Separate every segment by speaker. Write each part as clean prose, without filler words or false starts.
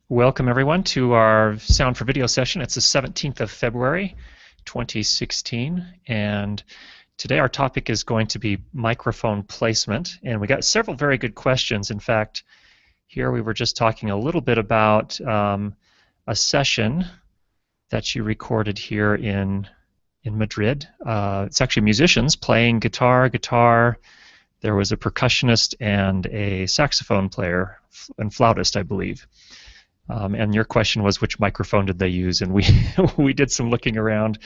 Speaker 1: Welcome everyone to our Sound for Video session. It's the 17th of February 2016, and today our topic is going to be microphone placement, and we got several very good questions. In fact, here we were just talking a little bit about a session that you recorded here in Madrid. It's actually musicians playing guitar. There was a percussionist and a saxophone player and flautist, I believe. And your question was which microphone did they use, and we we did some looking around.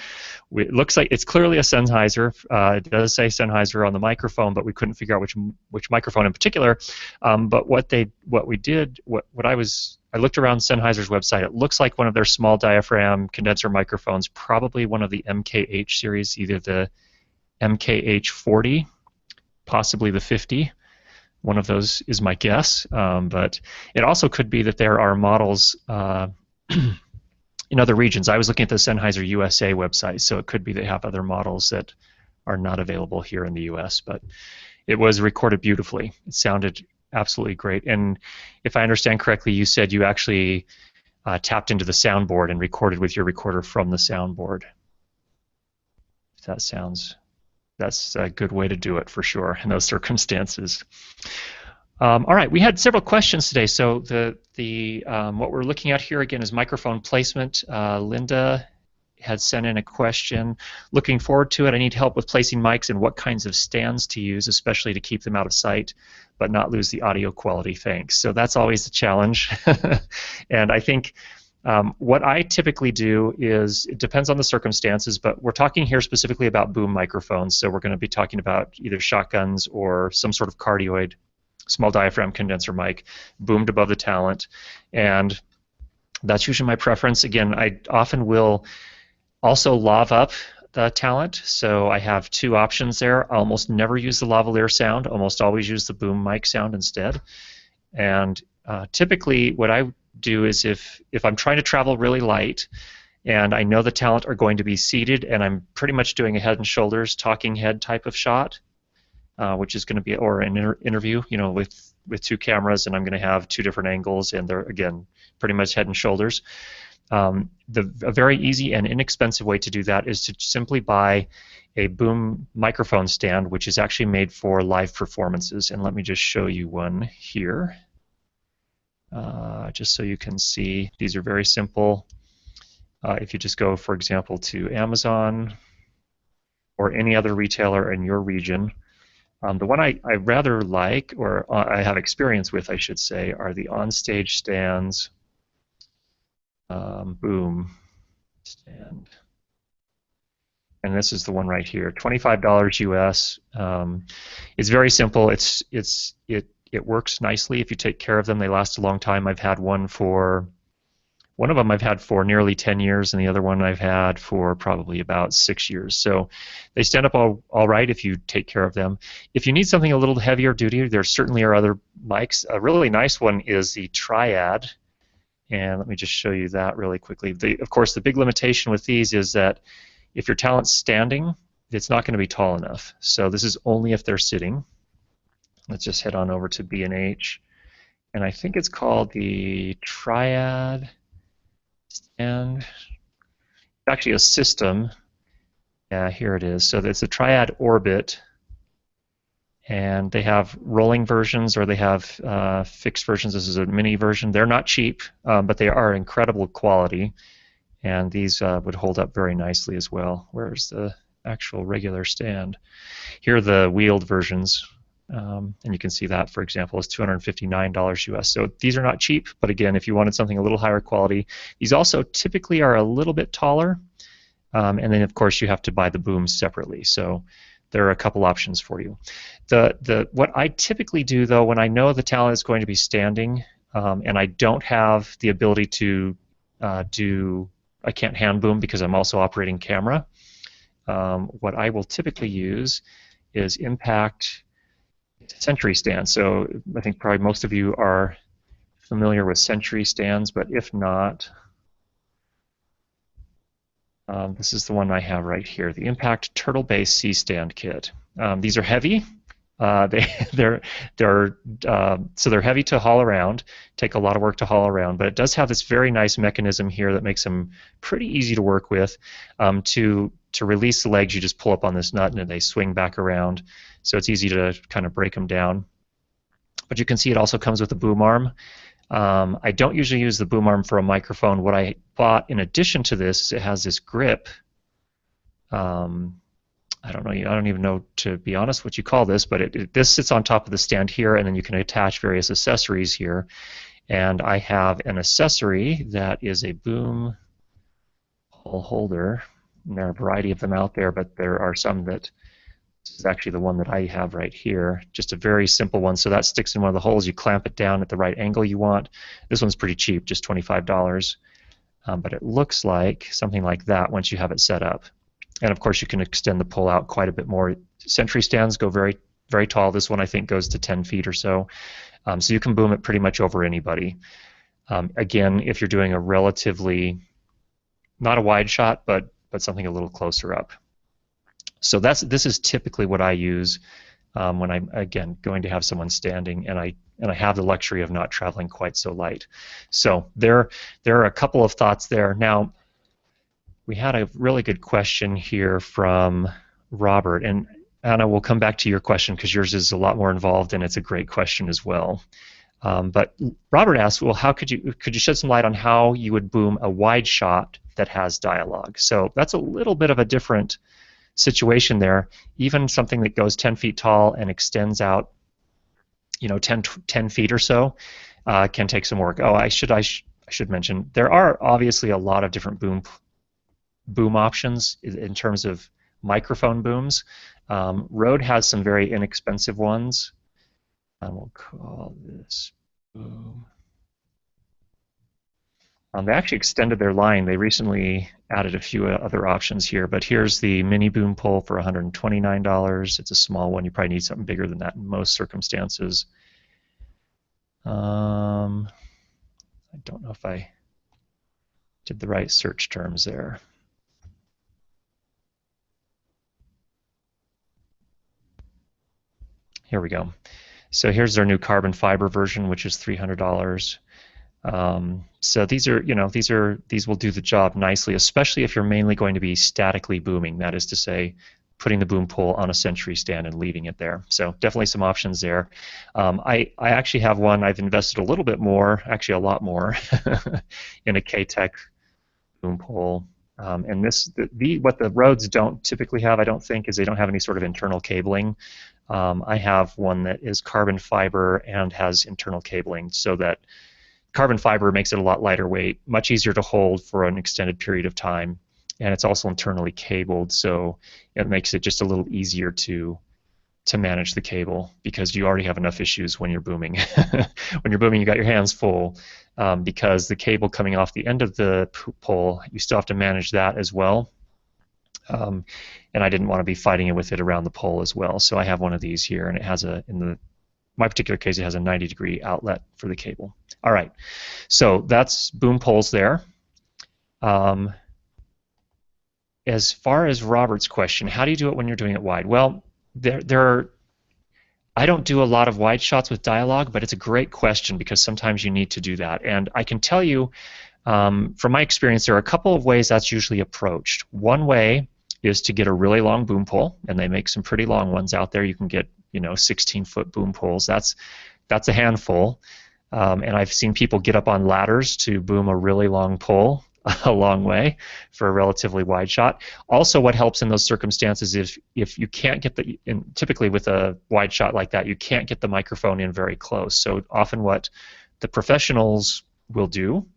Speaker 1: It looks like it's clearly a Sennheiser. It does say Sennheiser on the microphone, but we couldn't figure out which microphone in particular. But I looked around Sennheiser's website. It looks like one of their small diaphragm condenser microphones, probably one of the MKH series, either the MKH 40, possibly the 50. One of those is my guess, but it also could be that there are models in other regions. I was looking at the Sennheiser USA website, so it could be they have other models that are not available here in the US, but it was recorded beautifully. It sounded absolutely great, and if I understand correctly, you said you actually tapped into the soundboard and recorded with your recorder from the soundboard. That's a good way to do it for sure in those circumstances. All right, we had several questions today. So what we're looking at here again is microphone placement. Linda had sent in a question. Looking forward to it. I need help with placing mics and what kinds of stands to use, especially to keep them out of sight, but not lose the audio quality. Thanks. So that's always the challenge. And I think what I typically do is, it depends on the circumstances, but we're talking here specifically about boom microphones, so we're going to be talking about either shotguns or some sort of cardioid, small diaphragm condenser mic, boomed above the talent, and that's usually my preference. Again, I often will also lav up the talent, so I have two options there. I almost never use the lavalier sound, almost always use the boom mic sound instead. And typically what I do is if I'm trying to travel really light and I know the talent are going to be seated and I'm pretty much doing a head and shoulders talking head type of shot, which is going to be, or an interview, you know, with two cameras, and I'm going to have two different angles, and they're again pretty much head and shoulders. A very easy and inexpensive way to do that is to simply buy a boom microphone stand, which is actually made for live performances. And let me just show you one here. Just so you can see, these are very simple. If you just go, for example, to Amazon or any other retailer in your region, the one I rather like, or I have experience with, I should say, are the OnStage stands. Boom stand. And this is the one right here, $25 US. It's very simple. It works nicely if you take care of them. They last a long time. I've had one of them I've had for nearly 10 years, and the other one I've had for probably about 6 years. So they stand up all right if you take care of them. If you need something a little heavier duty, there certainly are other mics. A really nice one is the Triad, and let me just show you that really quickly. Of course, the big limitation with these is that if your talent's standing, it's not going to be tall enough. So this is only if they're sitting. Let's just head on over to B&H, and I think it's called the Triad stand. It's actually a system. Yeah, here it is. So it's a Triad Orbit, and they have rolling versions or they have fixed versions. This is a mini version. They're not cheap, but they are incredible quality, and these would hold up very nicely as well. Where's the actual regular stand? Here are the wheeled versions. And you can see that, for example, is $259 US. So these are not cheap, but again, if you wanted something a little higher quality, these also typically are a little bit taller. And then, of course, you have to buy the booms separately. So there are a couple options for you. What I typically do, though, when I know the talent is going to be standing and I don't have the ability to I can't hand boom because I'm also operating camera, what I will typically use is Impact Century stands. So I think probably most of you are familiar with Century stands, but if not, this is the one I have right here, the Impact Turtle Base C-Stand Kit. These are heavy. They're they're so they're heavy to haul around, take a lot of work to haul around, but it does have this very nice mechanism here that makes them pretty easy to work with. To release the legs, you just pull up on this nut and they swing back around, so it's easy to kind of break them down. But you can see it also comes with a boom arm. I don't usually use the boom arm for a microphone. What I bought in addition to this, it has this grip. I don't know. I don't even know, to be honest, what you call this, but this sits on top of the stand here, and then you can attach various accessories here. And I have an accessory that is a boom pole holder. And there are a variety of them out there, but there are some that this is actually the one that I have right here. Just a very simple one. So that sticks in one of the holes. You clamp it down at the right angle you want. This one's pretty cheap, just $25. But it looks like something like that once you have it set up. And of course, you can extend the pole out quite a bit more. Sentry stands go very, very tall. This one I think goes to 10 feet or so. So you can boom it pretty much over anybody. Again, if you're doing a relatively, not a wide shot, but something a little closer up. So this is typically what I use when I'm, again, going to have someone standing, and I have the luxury of not traveling quite so light. So there are a couple of thoughts there. Now, we had a really good question here from Robert, and Anna, we'll come back to your question because yours is a lot more involved and it's a great question as well. But Robert asked, well, could you shed some light on how you would boom a wide shot that has dialogue? So that's a little bit of a different situation there. Even something that goes 10 feet tall and extends out, 10 feet or so, can take some work. Oh, I should mention there are obviously a lot of different boom options in terms of microphone booms. Rode has some very inexpensive ones. And we'll call this boom. They actually extended their line. They recently added a few other options here, but here's the mini boom pole for $129. It's a small one. You probably need something bigger than that in most circumstances. I don't know if I did the right search terms there. Here we go. So here's their new carbon fiber version, which is $300. So these will do the job nicely, especially if you're mainly going to be statically booming. That is to say, putting the boom pole on a Sentry stand and leaving it there. So definitely some options there. I actually have one. I've invested a little bit more, actually a lot more, in a K-Tech boom pole. And what the Rodes don't typically have, I don't think, is they don't have any sort of internal cabling. I have one that is carbon fiber and has internal cabling, so that carbon fiber makes it a lot lighter weight, much easier to hold for an extended period of time, and it's also internally cabled, so it makes it just a little easier to manage the cable, because you already have enough issues when you're booming. When you're booming, you got your hands full, because the cable coming off the end of the pole, you still have to manage that as well. And I didn't want to be fighting it with it around the pole as well, so I have one of these here, and it has my particular case, it has a 90-degree outlet for the cable. All right, so that's boom poles there. As far as Robert's question, how do you do it when you're doing it wide? Well, I don't do a lot of wide shots with dialogue, but it's a great question because sometimes you need to do that. And I can tell you, from my experience, there are a couple of ways that's usually approached. One way is to get a really long boom pole, and they make some pretty long ones out there. You can get 16-foot boom poles. That's a handful. And I've seen people get up on ladders to boom a really long pole a long way for a relatively wide shot. Also, what helps in those circumstances is if you can't get typically with a wide shot like that, you can't get the microphone in very close. So often what the professionals will do,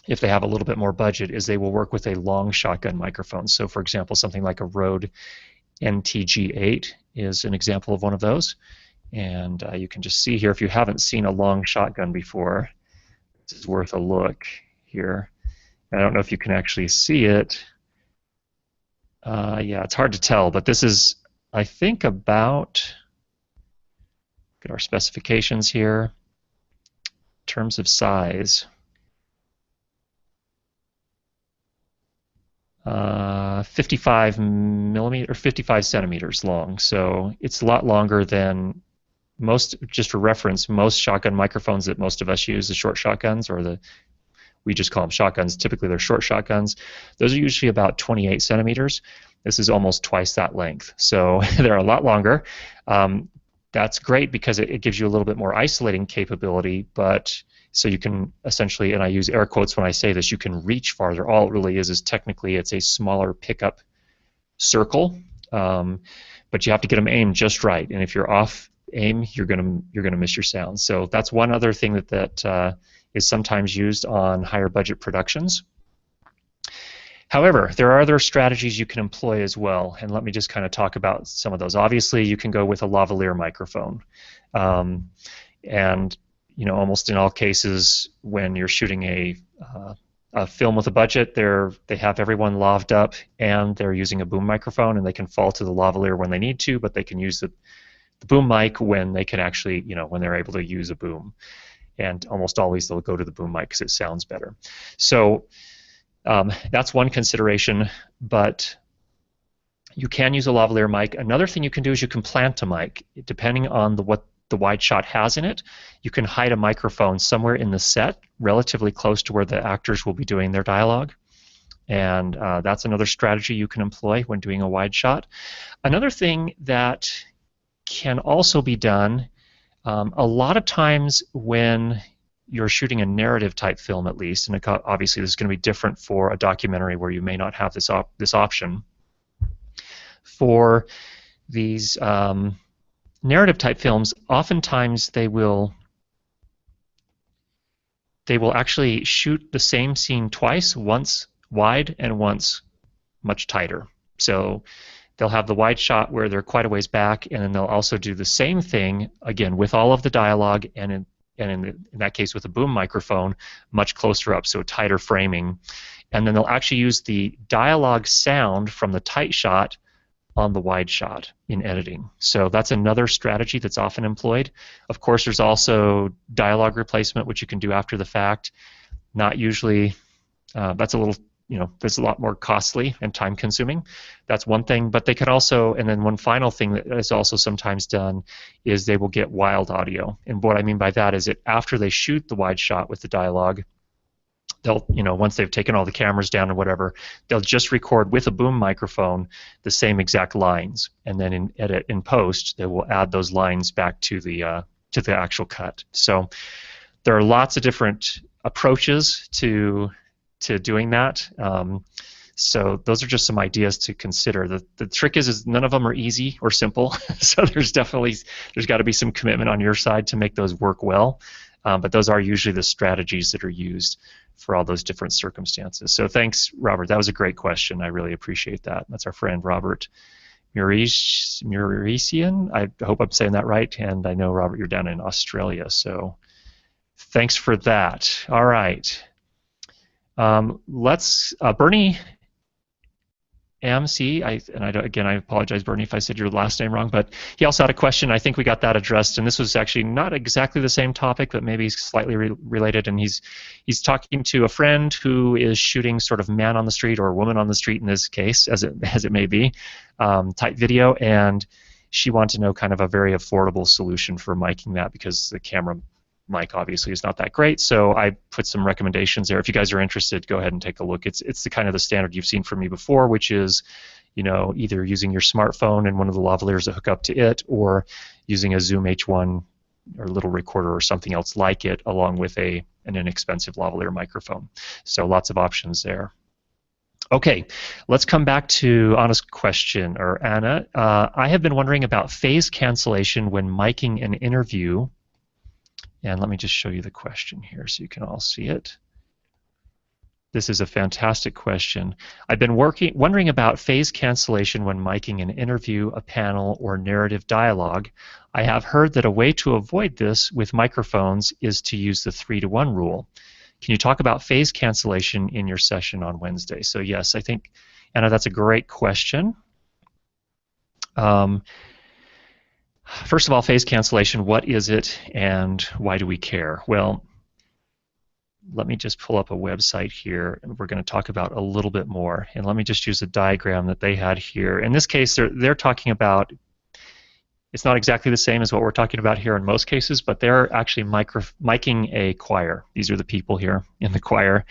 Speaker 1: if they have a little bit more budget, is they will work with a long shotgun microphone. So for example, something like a Rode NTG8 is an example of one of those. And you can just see here, if you haven't seen a long shotgun before, this is worth a look here. I don't know if you can actually see it. Yeah, it's hard to tell, but this is, I think, about, look at our specifications here, in terms of size. 55 millimeter or 55 centimeters long. So it's a lot longer than most. Just for reference, most shotgun microphones that most of us use, the short shotguns, or we just call them shotguns. Typically, they're short shotguns. Those are usually about 28 centimeters. This is almost twice that length. So they're a lot longer. That's great because it gives you a little bit more isolating capability, but so you can essentially, and I use air quotes when I say this, you can reach farther. All it really is technically it's a smaller pickup circle, but you have to get them aimed just right. And if you're off aim, you're gonna miss your sound. So that's one other thing that is sometimes used on higher budget productions. However, there are other strategies you can employ as well, and let me just kind of talk about some of those. Obviously, you can go with a lavalier microphone, and almost in all cases, when you're shooting a film with a budget, they have everyone laved up, and they're using a boom microphone, and they can fall to the lavalier when they need to, but they can use the boom mic when they can actually, when they're able to use a boom. And almost always they'll go to the boom mic because it sounds better. So that's one consideration, but you can use a lavalier mic. Another thing you can do is you can plant a mic. Depending on what the wide shot has in it, you can hide a microphone somewhere in the set, relatively close to where the actors will be doing their dialogue. And that's another strategy you can employ when doing a wide shot. Another thing that can also be done, a lot of times when you're shooting a narrative type film, at least, and obviously this is going to be different for a documentary where you may not have this option. For these narrative type films, oftentimes they will actually shoot the same scene twice, once wide and once much tighter. So they'll have the wide shot where they're quite a ways back, and then they'll also do the same thing again with all of the dialogue, and in that case with a boom microphone much closer up, so tighter framing. And then they'll actually use the dialogue sound from the tight shot on the wide shot in editing. So that's another strategy that's often employed. Of course, there's also dialogue replacement, which you can do after the fact. Not usually, that's a little, that's a lot more costly and time consuming. That's one thing, but they could also, and then one final thing that is also sometimes done is they will get wild audio. And what I mean by that is that after they shoot the wide shot with the dialogue, they'll, once they've taken all the cameras down or whatever, they'll just record with a boom microphone the same exact lines, and then in post they will add those lines back to the actual cut. So there are lots of different approaches to doing that. So those are just some ideas to consider. The trick is none of them are easy or simple. So there's got to be some commitment on your side to make those work well. But those are usually the strategies that are used for all those different circumstances. So thanks, Robert. That was a great question. I really appreciate that. That's our friend Robert Murician. I hope I'm saying that right. And I know, Robert, you're down in Australia. So thanks for that. All right. Let's Bernie MC, I apologize, Bernie, if I said your last name wrong, but he also had a question. I think we got that addressed, and this was actually not exactly the same topic, but maybe slightly related. And he's talking to a friend who is shooting sort of man on the street or woman on the street in this case, as it may be, type video, and she wanted to know kind of a very affordable solution for miking that because the camera mic obviously is not that great, so I put some recommendations there. If you guys are interested, go ahead and take a look. It's the kind of the standard you've seen from me before, which is, either using your smartphone and one of the lavaliers to hook up to it, or using a Zoom H1 or little recorder or something else like it, along with an inexpensive lavalier microphone. So lots of options there. Okay, let's come back to Anna's question, or Anna. I have been wondering about phase cancellation when miking an interview. And let me just show you the question here so you can all see it. This is a fantastic question. I've been wondering about phase cancellation when miking an interview, a panel, or narrative dialogue. I have heard that a way to avoid this with microphones is to use the 3-to-1 rule. Can you talk about phase cancellation in your session on Wednesday? So yes, I think, Anna, that's a great question. First of all, phase cancellation, what is it and why do we care? Well, let me just pull up a website here, and we're going to talk about a little bit more. And let me just use a diagram that they had here. In this case, they're talking about, it's not exactly the same as what we're talking about here in most cases, but they're actually miking a choir. These are the people here in the choir,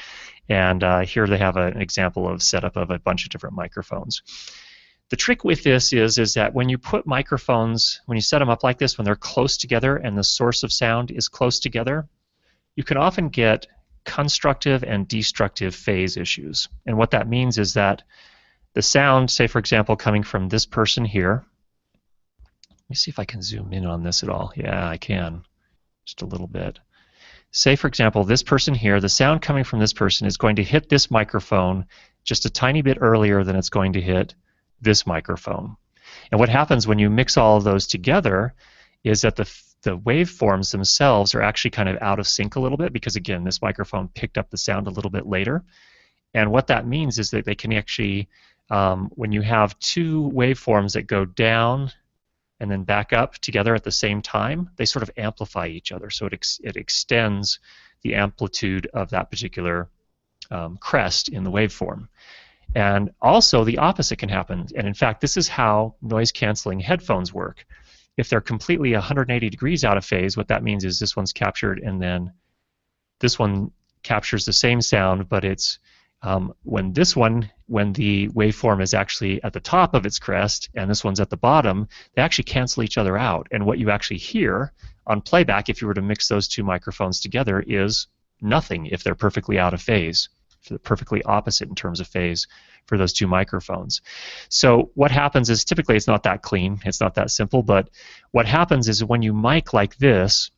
Speaker 1: and here they have an example of setup of a bunch of different microphones. The trick with this is that when you put microphones, when you set them up like this, when they're close together and the source of sound is close together, you can often get constructive and destructive phase issues. And what that means is that the sound, say for example, coming from this person here, let me see if I can zoom in on this at all. Yeah, I can, just a little bit. Say for example, this person here, the sound coming from this person is going to hit this microphone just a tiny bit earlier than it's going to hit this microphone. And what happens when you mix all of those together is that the waveforms themselves are actually kind of out of sync a little bit, because again, this microphone picked up the sound a little bit later. And what that means is that they can actually, when you have two waveforms that go down and then back up together at the same time, they sort of amplify each other. So it extends the amplitude of that particular crest in the waveform. And also the opposite can happen. And in fact, this is how noise-canceling headphones work. If they're completely 180 degrees out of phase, what that means is this one's captured and then this one captures the same sound, but it's when the waveform is actually at the top of its crest and this one's at the bottom, they actually cancel each other out. And what you actually hear on playback, if you were to mix those two microphones together, is nothing if they're perfectly out of phase. They're perfectly opposite in terms of phase for those two microphones. So what happens is, typically it's not that clean, it's not that simple, but what happens is when you mic like this,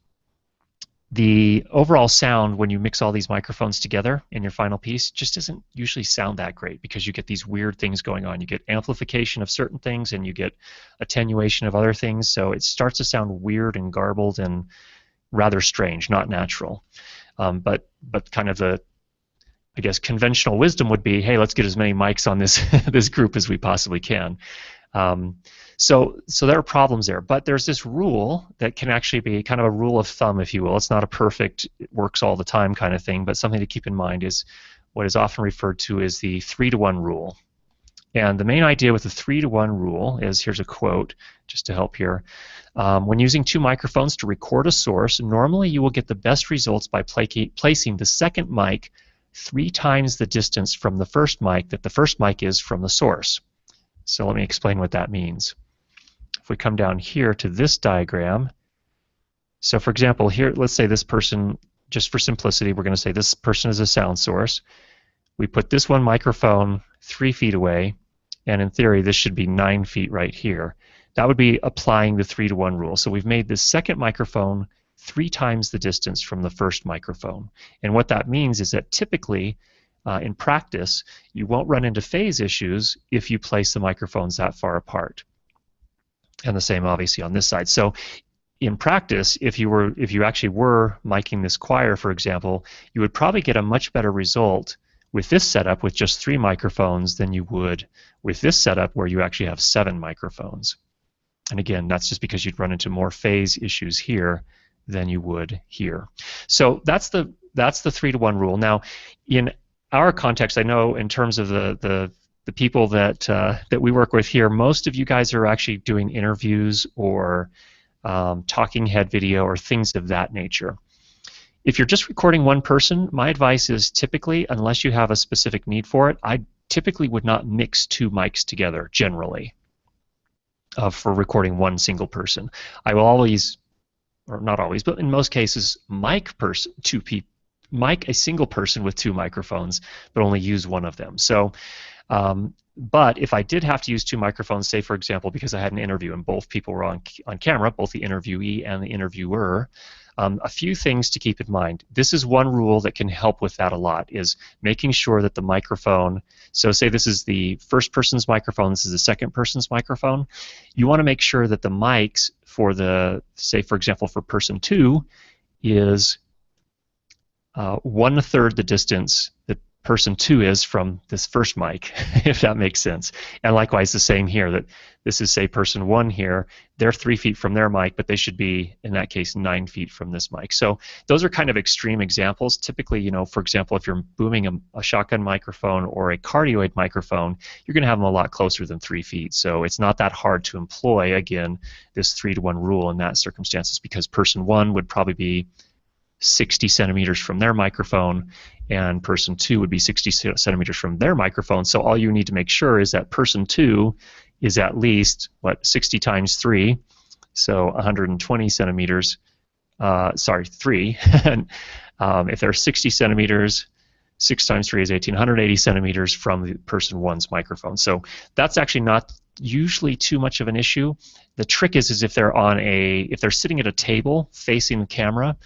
Speaker 1: the overall sound when you mix all these microphones together in your final piece just doesn't usually sound that great, because you get these weird things going on. You get amplification of certain things and you get attenuation of other things, so it starts to sound weird and garbled and rather strange, not natural. But kind of the, I guess, conventional wisdom would be, hey, let's get as many mics on this this group as we possibly can. So there are problems there, but there's this rule that can actually be kind of a rule of thumb, if you will. It's not a perfect, it works all the time kind of thing, but something to keep in mind is what is often referred to as the 3-to-1 rule. And the main idea with the 3-to-1 rule is, here's a quote just to help here. When using two microphones to record a source, normally you will get the best results by placing the second mic 3 times the distance from the first mic that the first mic is from the source. So let me explain what that means. If we come down here to this diagram, so for example here, let's say this person, just for simplicity, we're going to say this person is a sound source. We put this one microphone 3 feet away, and in theory this should be 9 feet right here. That would be applying the 3-to-1 rule. So we've made this second microphone 3 times the distance from the first microphone. And what that means is that typically in practice you won't run into phase issues if you place the microphones that far apart. And the same obviously on this side. So in practice, if you actually were miking this choir, for example, you would probably get a much better result with this setup with just 3 microphones than you would with this setup where you actually have 7 microphones. And again, that's just because you'd run into more phase issues here than you would here. So that's the 3-to-1 rule. Now, in our context, I know in terms of the people that we work with here, most of you guys are actually doing interviews or talking head video or things of that nature. If you're just recording one person, my advice is typically, unless you have a specific need for it, I typically would not mix 2 mics together generally for recording one single person. I will always, or not always, but in most cases, mic a single person with 2 microphones, but only use one of them. So, but if I did have to use 2 microphones, say for example, because I had an interview and both people were on camera, both the interviewee and the interviewer, a few things to keep in mind. This is one rule that can help with that a lot, is making sure that the microphone, so say this is the first person's microphone, this is the second person's microphone, you want to make sure that the mics for the, say for example for person 2, is 1/3 the distance that person 2 is from this first mic, if that makes sense. And likewise the same here, that this is, say, person 1 here, they're 3 feet from their mic, but they should be, in that case, 9 feet from this mic. So those are kind of extreme examples. Typically, you know, for example, if you're booming a shotgun microphone or a cardioid microphone, you're going to have them a lot closer than 3 feet. So it's not that hard to employ, again, this 3-to-1 rule in that circumstances, because person 1 would probably be 60 centimeters from their microphone, and person 2 would be 60 centimeters from their microphone. So all you need to make sure is that person 2 is at least, 60 times 3, so 120 centimeters, 3. And if they're 60 centimeters, 6 times 3 is 18, 180 centimeters from the person 1's microphone. So that's actually not usually too much of an issue. The trick is if they're sitting at a table facing the camera,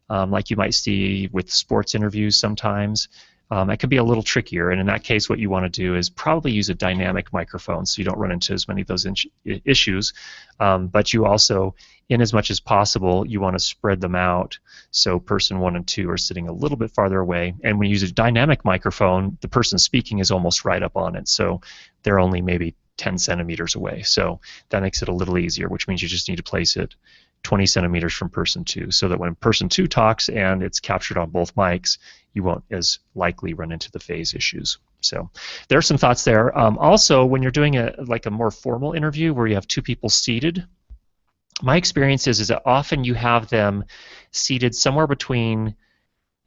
Speaker 1: like you might see with sports interviews sometimes. It can be a little trickier, and in that case what you want to do is probably use a dynamic microphone so you don't run into as many of those issues, but you also, in as much as possible, you want to spread them out so person 1 and 2 are sitting a little bit farther away, and when you use a dynamic microphone, the person speaking is almost right up on it, so they're only maybe 10 centimeters away, so that makes it a little easier, which means you just need to place it 20 centimeters from person 2, so that when person 2 talks and it's captured on both mics, you won't as likely run into the phase issues. So there are some thoughts there. Also, when you're doing a more formal interview where you have 2 people seated, my experience is that often you have them seated somewhere between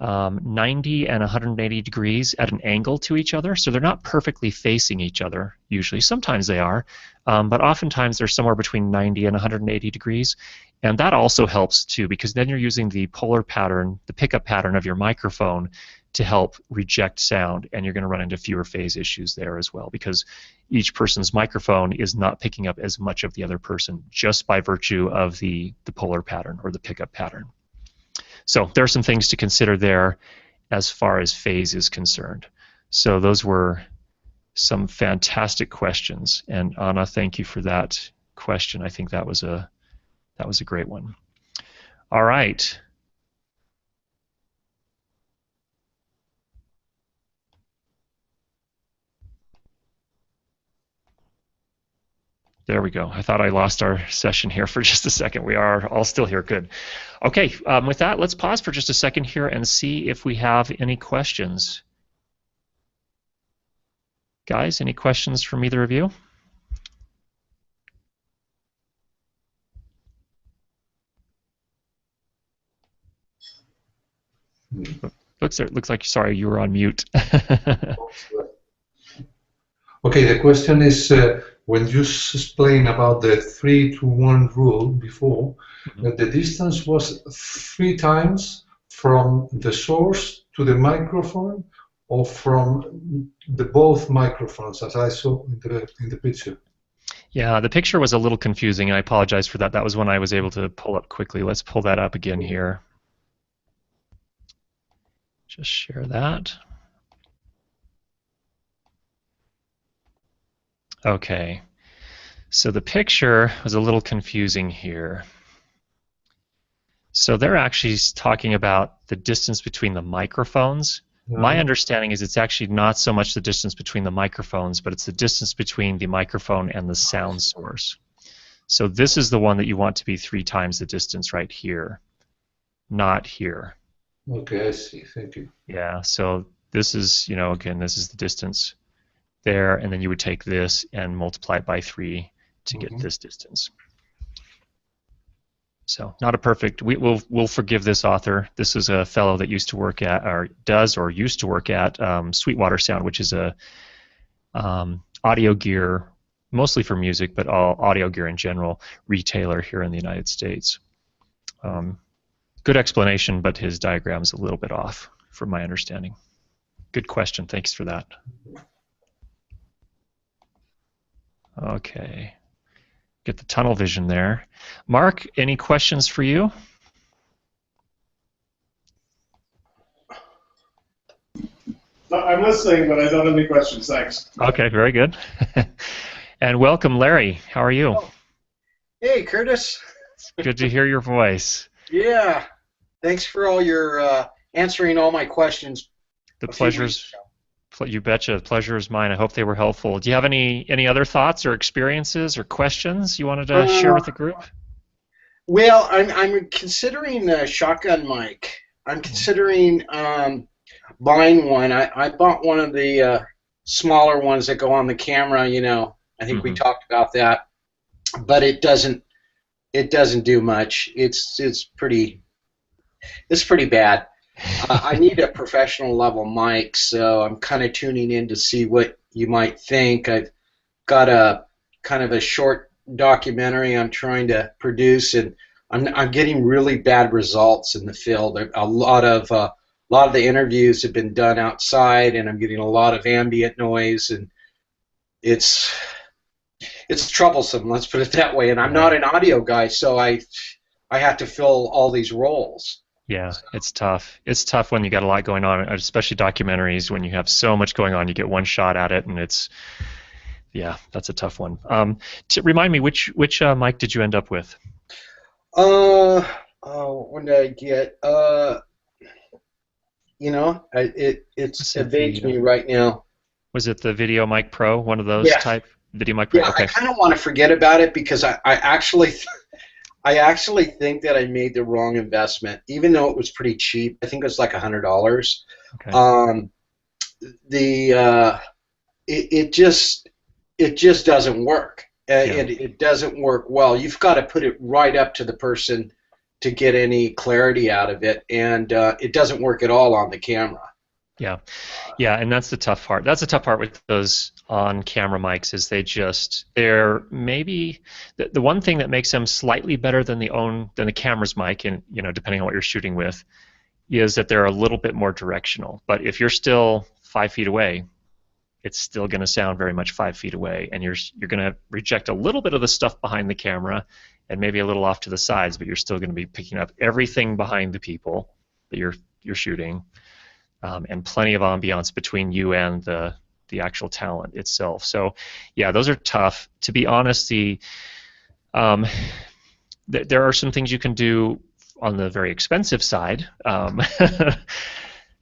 Speaker 1: 90 and 180 degrees at an angle to each other, so they're not perfectly facing each other usually. Sometimes they are, but oftentimes they're somewhere between 90 and 180 degrees, and that also helps too, because then you're using the polar pattern, the pickup pattern of your microphone to help reject sound, and you're going to run into fewer phase issues there as well, because each person's microphone is not picking up as much of the other person just by virtue of the polar pattern or the pickup pattern. So there are some things to consider there as far as phase is concerned. So those were some fantastic questions, and Anna, thank you for that question. I think that was a great one. All right. There we go. I thought I lost our session here for just a second. We are all still here. Good. Okay, with that, let's pause for just a second here and see if we have any questions. Guys, any questions from either of you? Looks like, sorry, you were on mute.
Speaker 2: Okay, the question is, when you explained about the 3-to-1 rule before, the distance was 3 times from the source to the microphone, or from the both microphones, as I saw in the picture?
Speaker 1: Yeah, the picture was a little confusing, and I apologize for that. That was one I was able to pull up quickly. Let's pull that up again here. Just share that. Okay, so the picture was a little confusing here. So they're actually talking about the distance between the microphones. My understanding is it's actually not so much the distance between the microphones, but it's the distance between the microphone and the sound source. So this is the one that you want to be 3 times the distance right here, not here.
Speaker 2: Okay, I see. Thank you.
Speaker 1: Yeah, so this is, you know, again, this is the distance there, and then you would take this and multiply it by 3 to get this distance. So not a perfect, we'll forgive this author. This is a fellow that used to work at, or does, or used to work at Sweetwater Sound, which is a audio gear, mostly for music, but all audio gear in general, retailer here in the United States. Good explanation, but his diagram's a little bit off from my understanding. Good question, thanks for that. Okay. Get the tunnel vision there. Mark, any questions for you?
Speaker 3: No, I'm listening, but I don't have any questions. Thanks.
Speaker 1: Okay, very good. And welcome, Larry. How are you?
Speaker 4: Oh. Hey, Curtis.
Speaker 1: Good to hear your voice.
Speaker 4: Yeah. Thanks for all your answering all my questions.
Speaker 1: The pleasure's You betcha. The pleasure is mine. I hope they were helpful. Do you have any other thoughts or experiences or questions you wanted to share with the group?
Speaker 4: Well, I'm considering a shotgun mic. I'm considering buying one. I bought one of the smaller ones that go on the camera. I think we talked about that, but it doesn't do much. It's pretty bad. I need a professional level mic, so I'm kind of tuning in to see what you might think. I've got a kind of a short documentary I'm trying to produce, and I'm getting really bad results in the field. A lot of the interviews have been done outside, and I'm getting a lot of ambient noise, and it's troublesome. Let's put it that way. And I'm not an audio guy, so I have to fill all these roles.
Speaker 1: Yeah, it's tough. It's tough when you got a lot going on, especially documentaries. When you have so much going on, you get one shot at it, and that's a tough one. Remind me, which mic did you end up with?
Speaker 4: When did I get? It evades me right now.
Speaker 1: Was it the Video Mic Pro, one of those type Video Mic Pro?
Speaker 4: Yeah,
Speaker 1: okay.
Speaker 4: I kind of want to forget about it because I actually think that I made the wrong investment, even though it was pretty cheap. I think it was like $100.
Speaker 1: Okay.
Speaker 4: It just doesn't work. It doesn't work well. You've got to put it right up to the person to get any clarity out of it, and it doesn't work at all on the camera.
Speaker 1: Yeah, and that's the tough part. That's the tough part with those on-camera mics is they're maybe the one thing that makes them slightly better than the camera's mic, and depending on what you're shooting with, is that they're a little bit more directional. But if you're still 5 feet away, it's still going to sound very much 5 feet away, and you're going to reject a little bit of the stuff behind the camera and maybe a little off to the sides, but you're still going to be picking up everything behind the people that you're shooting. And plenty of ambiance between you and the actual talent itself. So, yeah, those are tough. To be honest, there are some things you can do on the very expensive side.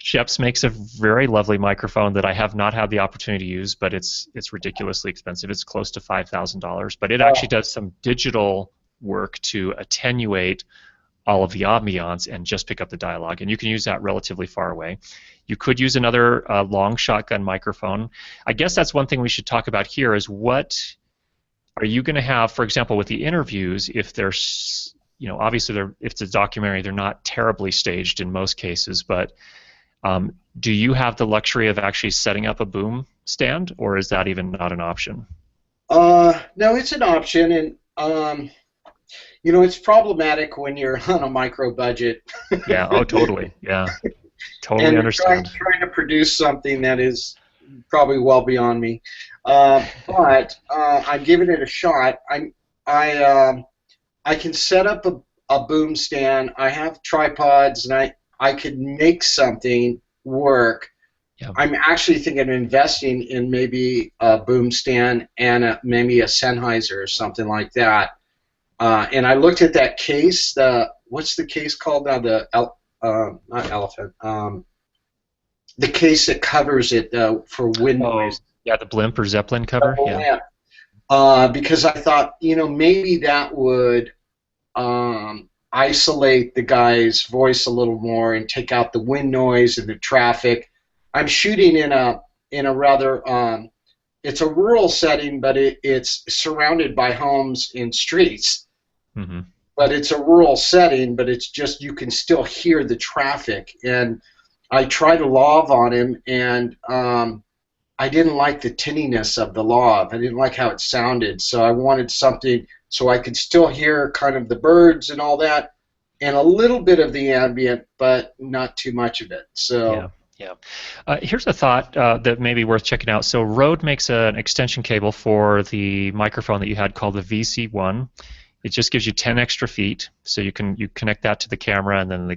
Speaker 1: Schoeps makes a very lovely microphone that I have not had the opportunity to use, but it's ridiculously expensive. It's close to $5,000, but it actually does some digital work to attenuate all of the ambiance and just pick up the dialogue, and you can use that relatively far away. You could use another long shotgun microphone. I guess that's one thing we should talk about here is what are you going to have, for example, with the interviews, if there's, obviously if it's a documentary, they're not terribly staged in most cases, but do you have the luxury of actually setting up a boom stand, or is that even not an option?
Speaker 4: No, it's an option, and it's problematic when you're on a micro budget.
Speaker 1: Yeah. Oh, totally. Yeah. Totally understand.
Speaker 4: Trying to produce something that is probably well beyond me, but I'm giving it a shot. I can set up a boom stand. I have tripods, and I could make something work. Yeah. I'm actually thinking of investing in maybe a boom stand and maybe a Sennheiser or something like that. And I looked at that case. What's the case called now? Not elephant. The case that covers it for wind noise.
Speaker 1: Yeah, the blimp or Zeppelin cover.
Speaker 4: Yeah. Because I thought, maybe that would isolate the guy's voice a little more and take out the wind noise and the traffic. I'm shooting in a rather it's a rural setting, but it's surrounded by homes and streets. Mm-hmm. But it's a rural setting, but it's just you can still hear the traffic. And I tried a lav on him, and I didn't like the tinniness of the lav. I didn't like how it sounded, so I wanted something so I could still hear kind of the birds and all that, and a little bit of the ambient, but not too much of it. So.
Speaker 1: Yeah. Here's a thought that may be worth checking out. So Rode makes an extension cable for the microphone that you had called the VC1. It just gives you 10 extra feet, so you connect that to the camera and then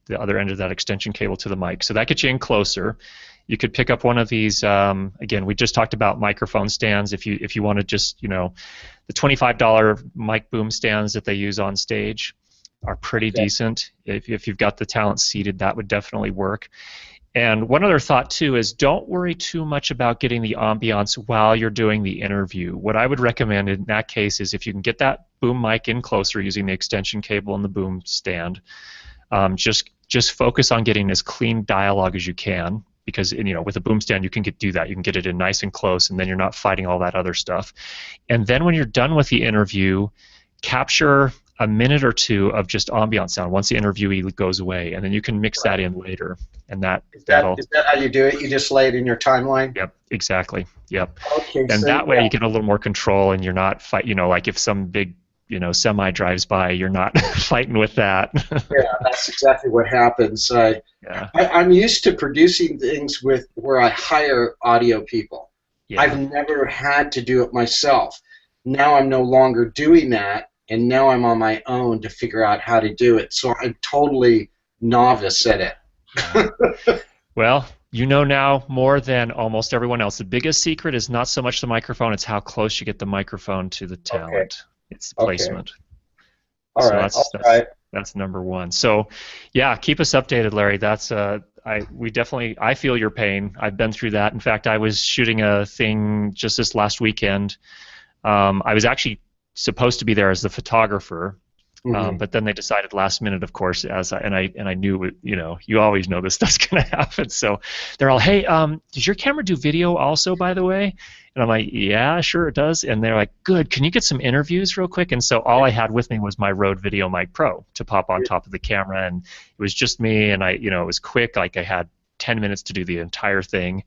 Speaker 1: the other end of that extension cable to the mic. So that gets you in closer. You could pick up one of these. Again, we just talked about microphone stands. If you want to just the $25 mic boom stands that they use on stage are pretty decent. If you've got the talent seated, that would definitely work. And one other thought too is don't worry too much about getting the ambiance while you're doing the interview. What I would recommend in that case is if you can get that boom mic in closer using the extension cable and the boom stand, just focus on getting as clean dialogue as you can, because with a boom stand you can do that. You can get it in nice and close, and then you're not fighting all that other stuff. And then when you're done with the interview, capture a minute or two of just ambient sound once the interviewee goes away, and then you can mix that in later. And is that
Speaker 4: how you do it? You just lay it in your timeline?
Speaker 1: Yep, exactly. Yep.
Speaker 4: Okay.
Speaker 1: And
Speaker 4: so
Speaker 1: that way you get a little more control, and you're not like if some big semi drives by, you're not fighting with that.
Speaker 4: Yeah, that's exactly what happens. I'm used to producing things where I hire audio people. Yeah. I've never had to do it myself. Now I'm no longer doing that, and now I'm on my own to figure out how to do it. So I'm totally novice at it.
Speaker 1: Well, you know now more than almost everyone else. The biggest secret is not so much the microphone, it's how close you get the microphone to the talent. Okay. It's the placement.
Speaker 4: All right.
Speaker 1: That's number one. So, yeah, keep us updated, Larry. That's I feel your pain. I've been through that. In fact, I was shooting a thing just this last weekend. I was actually supposed to be there as the photographer, but then they decided last minute, of course, and I knew, you always know this stuff's gonna happen. So they're all, hey, does your camera do video also, by the way? And I'm like, yeah, sure it does. And they're like, good, can you get some interviews real quick? And so all I had with me was my Rode VideoMic Pro to pop on top of the camera, and it was just me, and it was quick. Like I had 10 minutes to do the entire thing.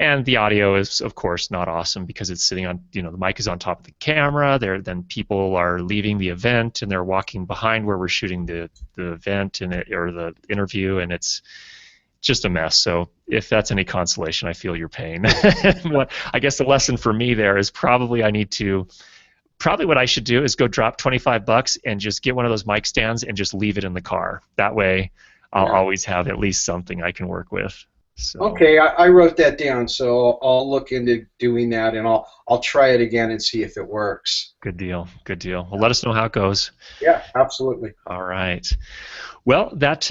Speaker 1: And the audio is, of course, not awesome because it's sitting on, the mic is on top of the camera. Then people are leaving the event and they're walking behind where we're shooting the event or the interview, and it's just a mess. So if that's any consolation, I feel your pain. I guess the lesson for me there is probably what I should do is go drop $25 and just get one of those mic stands and just leave it in the car. That way I'll always have at least something I can work with. So.
Speaker 4: Okay, I wrote that down, so I'll look into doing that, and I'll try it again and see if it works.
Speaker 1: Good deal, good deal. Well, let us know how it goes.
Speaker 4: Yeah, absolutely.
Speaker 1: All right. Well, that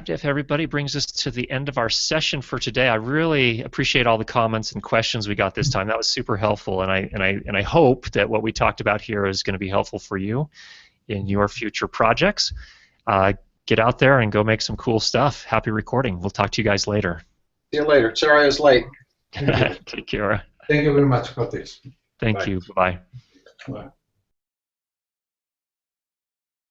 Speaker 1: if everybody brings us to the end of our session for today. I really appreciate all the comments and questions we got this time. That was super helpful, and I hope that what we talked about here is going to be helpful for you in your future projects. Get out there and go make some cool stuff. Happy recording. We'll talk to you guys later.
Speaker 4: See you later. Sorry I was late.
Speaker 1: Take care.
Speaker 2: Thank you very much, Curtis.
Speaker 1: Thank you. Bye.
Speaker 2: Bye.